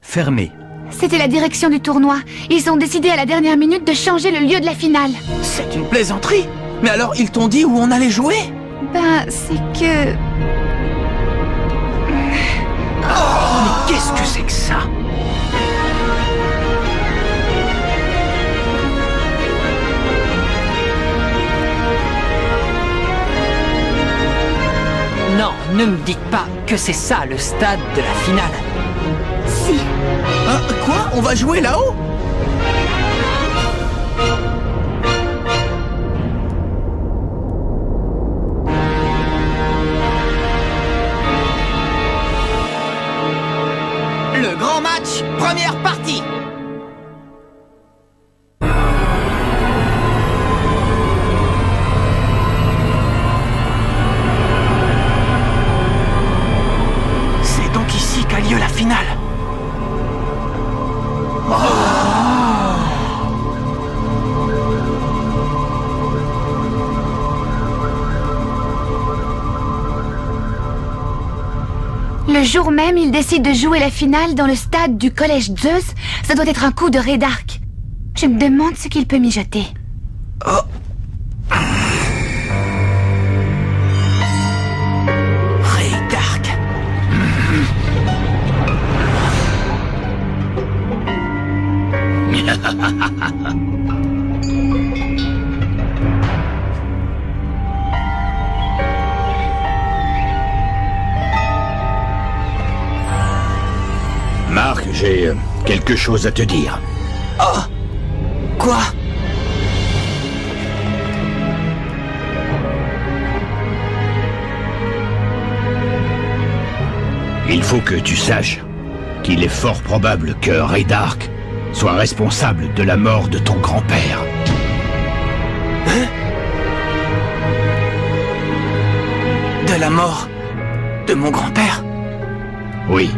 fermé. C'était la direction du tournoi. Ils ont décidé à la dernière minute de changer le lieu de la finale. C'est une plaisanterie. Mais alors, ils t'ont dit où on allait jouer? Ben, c'est que... Mais qu'est-ce que c'est que ça? Non, ne me dites pas que c'est ça le stade de la finale. Si. Hein, quoi? On va jouer là-haut? Le grand match, première partie. C'est donc ici qu'a lieu la finale. Le jour même, ils décident de jouer la finale dans le stade du collège Zeus. Ça doit être un coup de Ray Dark. Je me demande ce qu'il peut mijoter. Oh. Ray Dark. Marc, j'ai quelque chose à te dire. Oh. Quoi? Il faut que tu saches qu'il est fort probable que Ray Dark soit responsable de la mort de ton grand-père. Hein? De la mort de mon grand-père? Oui.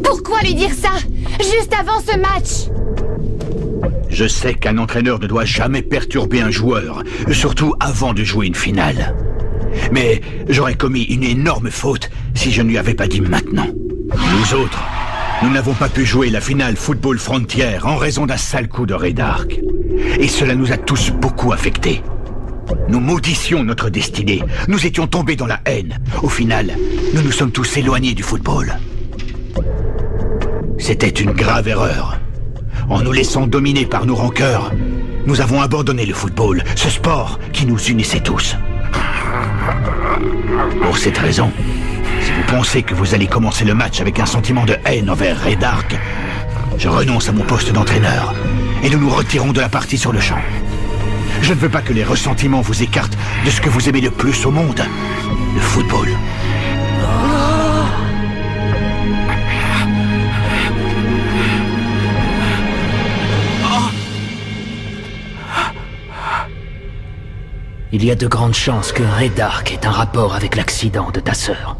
Pourquoi lui dire ça? Juste avant ce match? Je sais qu'un entraîneur ne doit jamais perturber un joueur, surtout avant de jouer une finale. Mais j'aurais commis une énorme faute si je ne lui avais pas dit maintenant. Nous autres, nous n'avons pas pu jouer la finale Football Frontier en raison d'un sale coup de Ray Dark. Et cela nous a tous beaucoup affectés. Nous maudissions notre destinée. Nous étions tombés dans la haine. Au final, nous nous sommes tous éloignés du football. C'était une grave erreur. En nous laissant dominer par nos rancœurs, nous avons abandonné le football, ce sport qui nous unissait tous. Pour cette raison, si vous pensez que vous allez commencer le match avec un sentiment de haine envers Ray Dark, je renonce à mon poste d'entraîneur et nous nous retirons de la partie sur le champ. Je ne veux pas que les ressentiments vous écartent de ce que vous aimez le plus au monde, le football. Il y a de grandes chances que Ray Dark ait un rapport avec l'accident de ta sœur.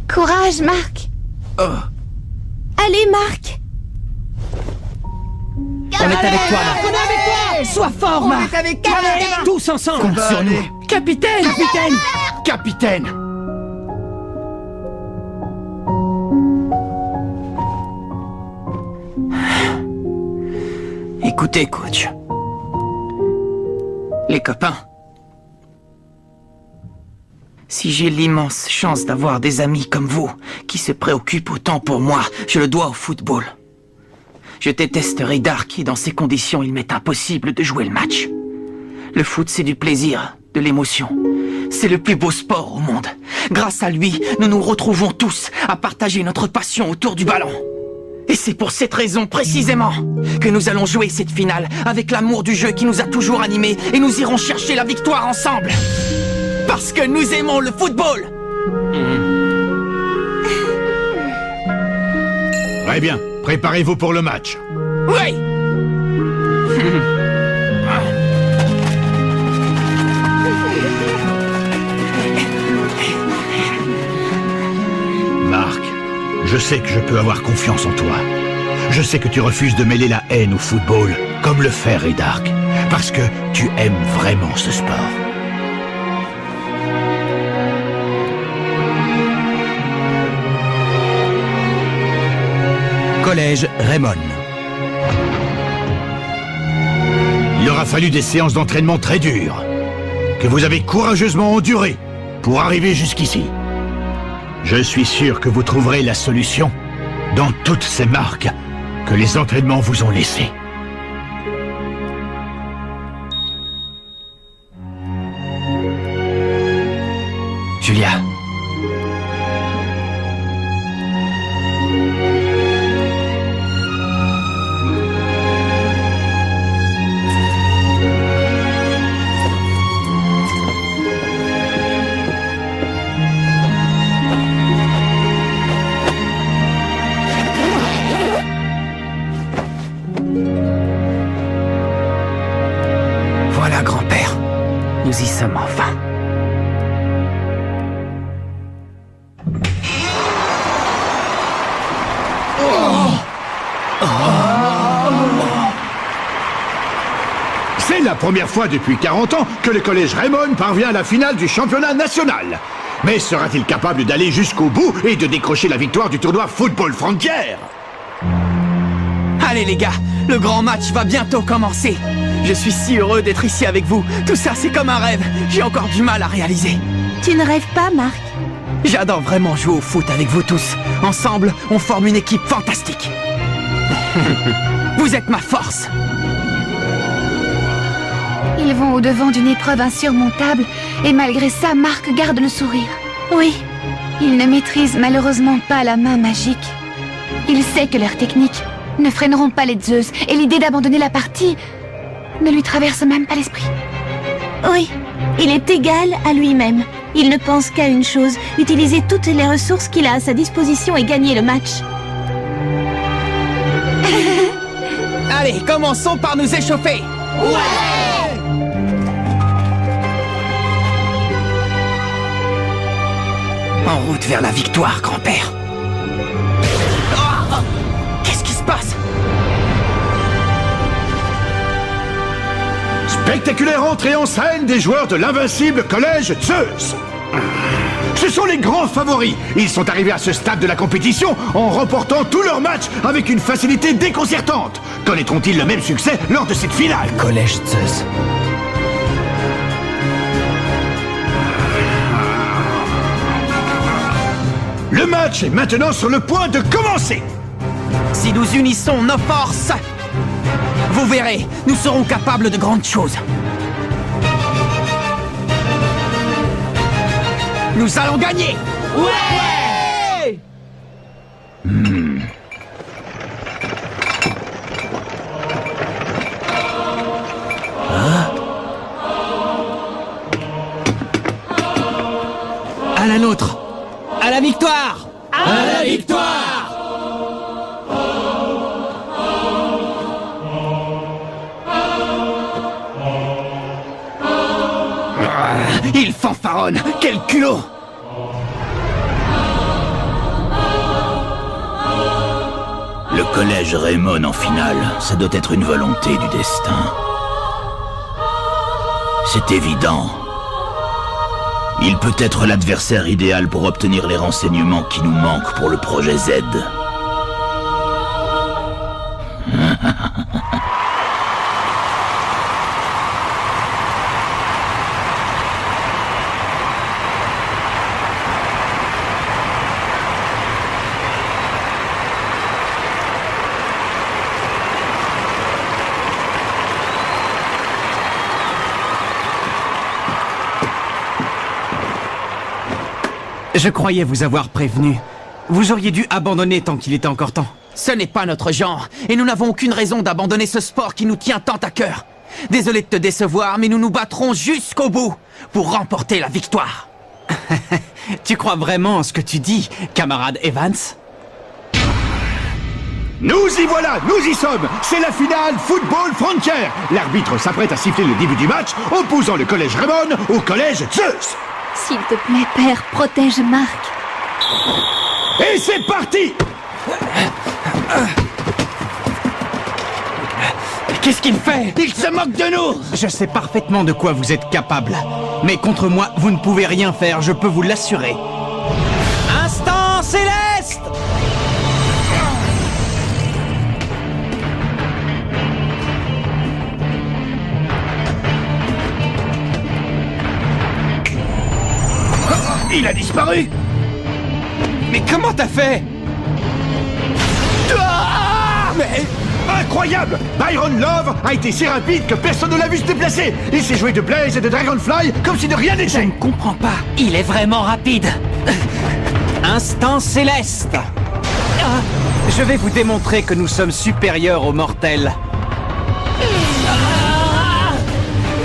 Courage, Marc. Oh. Allez, Marc. On est avec toi, Marc. On est avec toi. Sois fort, Marc. On est avec toi. Tous ensemble. Compte sur nous. Capitaine. Capitaine. Capitaine! Écoutez, coach. Les copains. Si j'ai l'immense chance d'avoir des amis comme vous, qui se préoccupent autant pour moi, je le dois au football. Je déteste Ray Dark et dans ces conditions, il m'est impossible de jouer le match. Le foot, c'est du plaisir, de l'émotion. C'est le plus beau sport au monde. Grâce à lui, nous nous retrouvons tous à partager notre passion autour du ballon. Et c'est pour cette raison précisément que nous allons jouer cette finale avec l'amour du jeu qui nous a toujours animés et nous irons chercher la victoire ensemble. Parce que nous aimons le football. Très bien, préparez-vous pour le match. Oui. sais que je peux avoir confiance en toi. Je sais que tu refuses de mêler la haine au football, comme le fait Ray Dark, parce que tu aimes vraiment ce sport. Collège Raymond. Il aura fallu des séances d'entraînement très dures, que vous avez courageusement endurées pour arriver jusqu'ici. Je suis sûr que vous trouverez la solution dans toutes ces marques que les entraînements vous ont laissées. Julia. Voilà, grand-père. Nous y sommes enfin. C'est la première fois depuis 40 ans que le collège Raymond parvient à la finale du championnat national. Mais sera-t-il capable d'aller jusqu'au bout et de décrocher la victoire du tournoi Football Frontier? Allez les gars, le grand match va bientôt commencer. Je suis si heureux d'être ici avec vous. Tout ça, c'est comme un rêve. J'ai encore du mal à réaliser. Tu ne rêves pas, Marc? J'adore vraiment jouer au foot avec vous tous. Ensemble, on forme une équipe fantastique. Vous êtes ma force. Ils vont au-devant d'une épreuve insurmontable et malgré ça, Marc garde le sourire. Oui. Il ne maîtrise malheureusement pas la main magique. Il sait que leurs techniques ne freineront pas les Zeus et l'idée d'abandonner la partie ne lui traverse même pas l'esprit. Oui. Il est égal à lui-même. Il ne pense qu'à une chose, utiliser toutes les ressources qu'il a à sa disposition et gagner le match. Allez, commençons par nous échauffer. Ouais! En route vers la victoire, grand-père. Oh! Qu'est-ce qui se passe? Spectaculaire entrée en scène des joueurs de l'invincible collège Zeus. Ce sont les grands favoris. Ils sont arrivés à ce stade de la compétition en remportant tous leurs matchs avec une facilité déconcertante. Connaîtront-ils le même succès lors de cette finale? Collège Zeus. Le match est maintenant sur le point de commencer. Si nous unissons nos forces, vous verrez, nous serons capables de grandes choses. Nous allons gagner! Ouais! À la nôtre. À la victoire. À la victoire! Il fanfaronne! Quel culot! Le collège Raymond en finale, ça doit être une volonté du destin. C'est évident. Il peut être l'adversaire idéal pour obtenir les renseignements qui nous manquent pour le projet Z. Je croyais vous avoir prévenu. Vous auriez dû abandonner tant qu'il était encore temps. Ce n'est pas notre genre, et nous n'avons aucune raison d'abandonner ce sport qui nous tient tant à cœur. Désolé de te décevoir, mais nous nous battrons jusqu'au bout pour remporter la victoire. Tu crois vraiment en ce que tu dis, camarade Evans? Nous y voilà, nous y sommes. C'est la finale Football Frontier. L'arbitre s'apprête à siffler le début du match, opposant le collège Raymond au collège Zeus. S'il te plaît, père, protège Marc. Et c'est parti! Qu'est-ce qu'il fait? Il se moque de nous! Je sais parfaitement de quoi vous êtes capable. Mais contre moi, vous ne pouvez rien faire, je peux vous l'assurer. Instant céleste! Il a disparu! Mais comment t'as fait? Mais... Incroyable! Byron Love a été si rapide que personne ne l'a vu se déplacer! Il s'est joué de Blaze et de Dragonfly comme si de rien Je n'était! ne comprends pas. Il est vraiment rapide. Instant céleste! Je vais vous démontrer que nous sommes supérieurs aux mortels.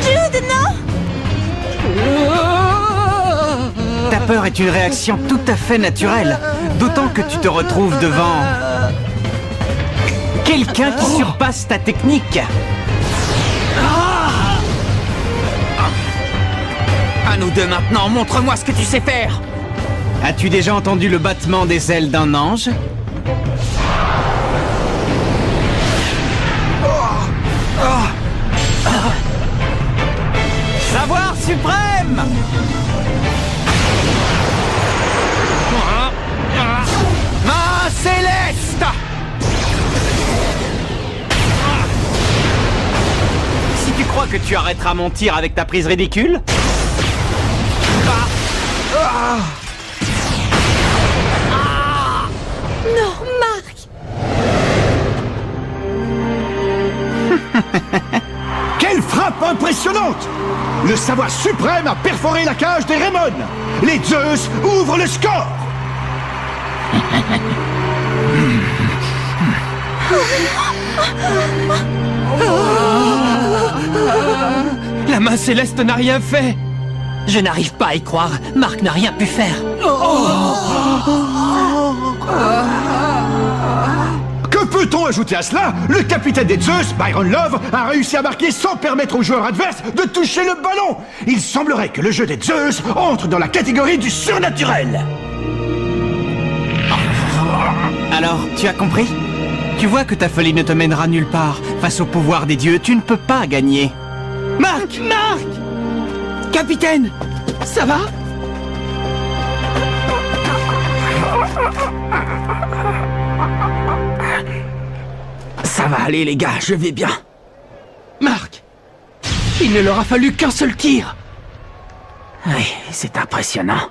Jude, non! Ta peur est une réaction tout à fait naturelle, d'autant que tu te retrouves devant... quelqu'un qui surpasse ta technique. À nous deux maintenant, montre-moi ce que tu sais faire. As-tu déjà entendu le battement des ailes d'un ange? Savoir suprême! Main céleste! Si tu crois que tu arrêteras mon tir avec ta prise ridicule? Non, Marc! Quelle frappe impressionnante! Le savoir suprême a perforé la cage des Raymond! Les Zeus ouvrent le score! La main céleste n'a rien fait. Je n'arrive pas à y croire. Marc n'a rien pu faire. Que peut-on ajouter à cela? Le capitaine des Zeus, Byron Love, a réussi à marquer sans permettre aux joueurs adverses de toucher le ballon. Il semblerait que le jeu des Zeus entre dans la catégorie du surnaturel. Alors, tu as compris? Tu vois que ta folie ne te mènera nulle part. Face au pouvoir des dieux, tu ne peux pas gagner. Marc! Marc! Capitaine! Ça va? Ça va aller, les gars, je vais bien. Marc! Il ne leur a fallu qu'un seul tir! Oui, c'est impressionnant.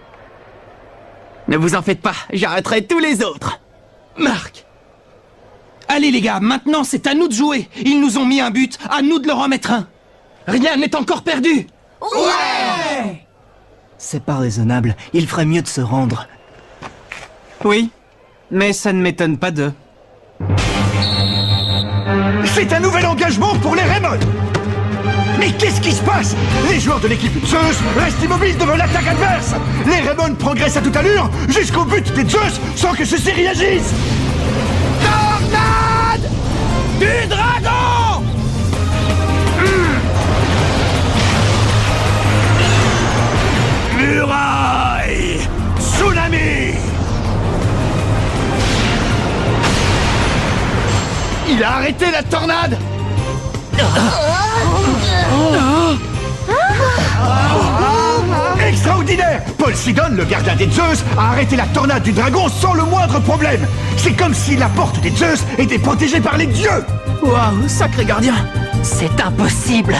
Ne vous en faites pas, j'arrêterai tous les autres. Marc! Allez les gars, maintenant c'est à nous de jouer. Ils nous ont mis un but, à nous de leur en mettre un. Rien n'est encore perdu. Ouais! C'est pas raisonnable, il ferait mieux de se rendre. Oui, mais ça ne m'étonne pas d'eux. C'est un nouvel engagement pour les Raymond. Mais qu'est-ce qui se passe? Les joueurs de l'équipe Zeus restent immobiles devant l'attaque adverse. Les Raymond progressent à toute allure jusqu'au but des Zeus sans que ceux-ci réagissent. Tornade du dragon! Muraille! Tsunami! Il a arrêté la tornade! Extraordinaire! Paul Sidon, le gardien des Zeus, a arrêté la tornade du dragon sans le moindre problème. C'est comme si la porte des Zeus était protégée par les dieux. Waouh, sacré gardien! C'est impossible!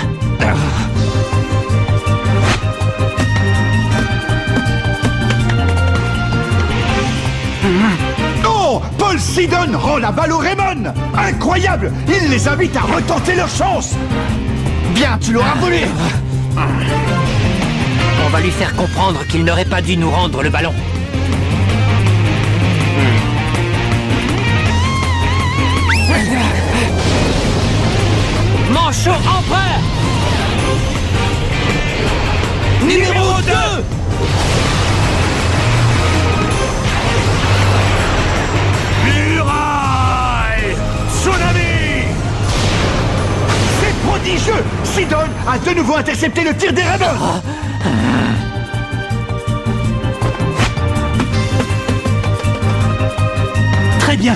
Oh! Paul Sidon rend la balle aux Raymond! Incroyable! Il les invite à retenter leur chance! Bien, tu l'auras volé! On va lui faire comprendre qu'il n'aurait pas dû nous rendre le ballon. Manchot empereur! Numéro 2! Muraille! Tsunami! C'est prodigieux! Sidon a de nouveau intercepté le tir des Raymond! Très bien.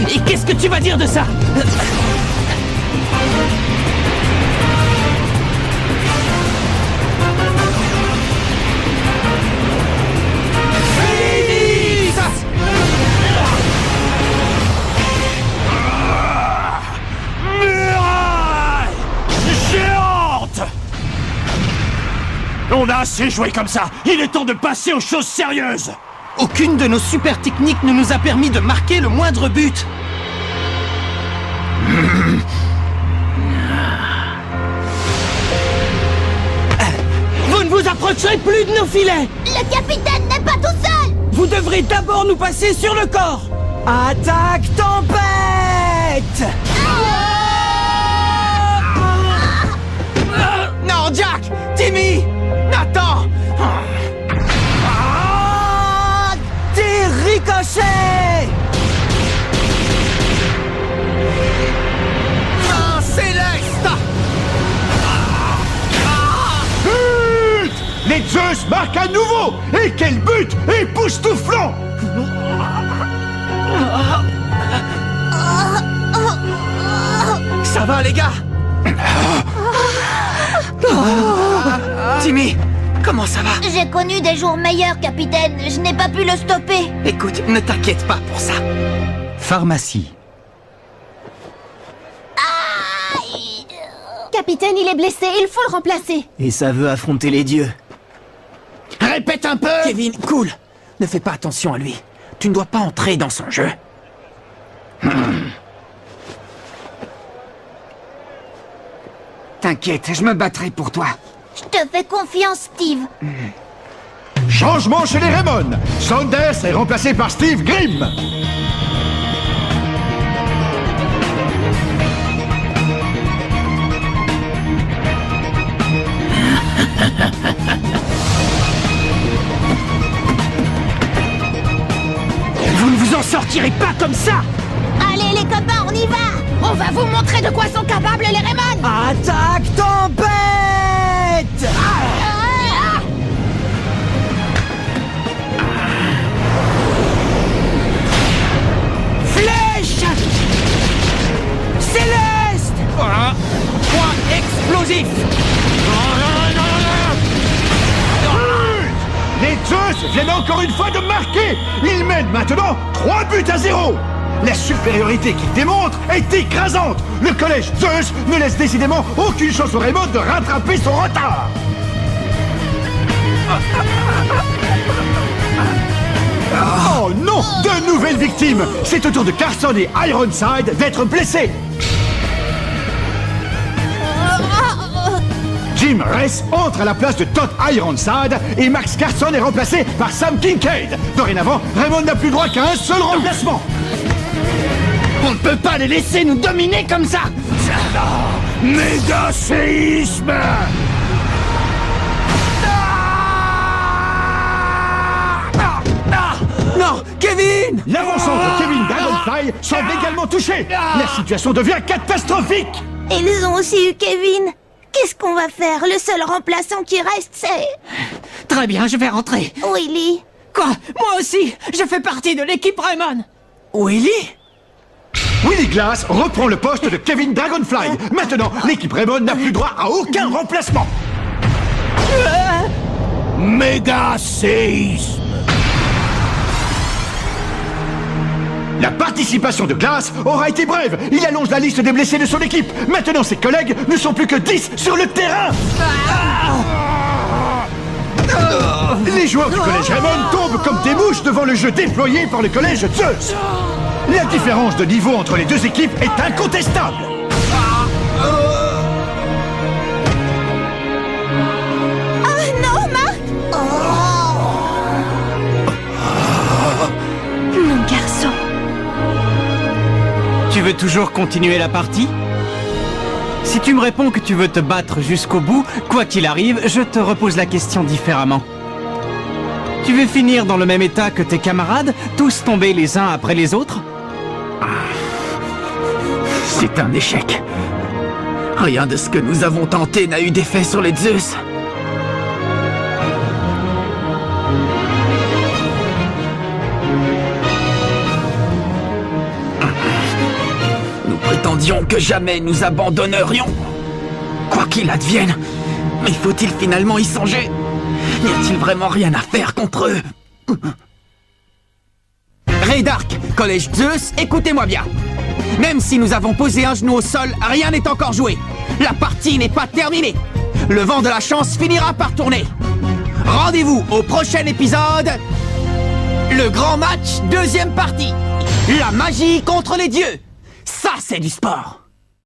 Et qu'est-ce que tu vas dire de ça? On a assez joué comme ça. Il est temps de passer aux choses sérieuses. Aucune de nos super techniques ne nous a permis de marquer le moindre but. Vous ne vous approcherez plus de nos filets. Le capitaine n'est pas tout seul! Vous devrez d'abord nous passer sur le corps. Attaque tempête! Non, Jack, Timmy, Nathan. Tir ricochet! Main céleste. But! Les Zeus marquent à nouveau. Et quel but époustouflant! Ça va, les gars? Timmy, comment ça va? J'ai connu des jours meilleurs, capitaine. Je n'ai pas pu le stopper. Écoute, ne t'inquiète pas pour ça. Pharmacie. Capitaine, il est blessé. Il faut le remplacer. Et ça veut affronter les dieux. Répète un peu. Kevin, cool. Ne fais pas attention à lui. Tu ne dois pas entrer dans son jeu. T'inquiète, je me battrai pour toi. Je te fais confiance, Steve. Changement chez les Raymond. Saunders est remplacé par Steve Grimm. Vous ne vous en sortirez pas comme ça. Allez, les copains, on y va. On va vous montrer de quoi sont capables les Raymond. Attaque tempête! Flèche céleste. Point explosif. Les Zeus viennent encore une fois de marquer. Ils mènent maintenant 3-0. La supériorité qu'ils démontrent est écrasante. Le collège Zeus ne laisse décidément aucune chance au Raymond de rattraper son retard. Oh non! De nouvelles victimes. C'est au tour de Carson et Ironside d'être blessés. Jim Ress entre à la place de Todd Ironside et Max Carson est remplacé par Sam Kincaid. Dorénavant, Raymond n'a plus droit qu'à un seul remplacement. On ne peut pas les laisser nous dominer comme ça. Méga séisme! Non, Kevin. L'avant-centre Kevin Dragonfly semble également touché. La situation devient catastrophique. Ils ont aussi eu Kevin. Qu'est-ce qu'on va faire? Le seul remplaçant qui reste, c'est... Très bien, je vais rentrer. Willy. Quoi? Moi aussi, je fais partie de l'équipe Raymond. Willy? Willy Glass reprend le poste de Kevin Dragonfly. Maintenant, l'équipe Raymond n'a plus droit à aucun remplacement. Méga séisme. La participation de Glass aura été brève. Il allonge la liste des blessés de son équipe. Maintenant, ses collègues ne sont plus que 10 sur le terrain. Les joueurs du collège Raymond tombent comme des mouches devant le jeu déployé par le collège Zeus. La différence de niveau entre les deux équipes est incontestable. Oh non, Marc. Mon garçon. Tu veux toujours continuer la partie? Si tu me réponds que tu veux te battre jusqu'au bout, quoi qu'il arrive, je te repose la question différemment. Tu veux finir dans le même état que tes camarades, tous tomber les uns après les autres? C'est un échec. Rien de ce que nous avons tenté n'a eu d'effet sur les Zeus. prétendions que jamais nous abandonnerions. Quoi qu'il advienne, mais faut-il finalement y songer? N'y a-t-il vraiment rien à faire contre eux? Raydark, Collège Zeus, écoutez-moi bien. Même si nous avons posé un genou au sol, rien n'est encore joué. La partie n'est pas terminée. Le vent de la chance finira par tourner. Rendez-vous au prochain épisode. Le grand match, deuxième partie. La magie contre les dieux. Ça, c'est du sport.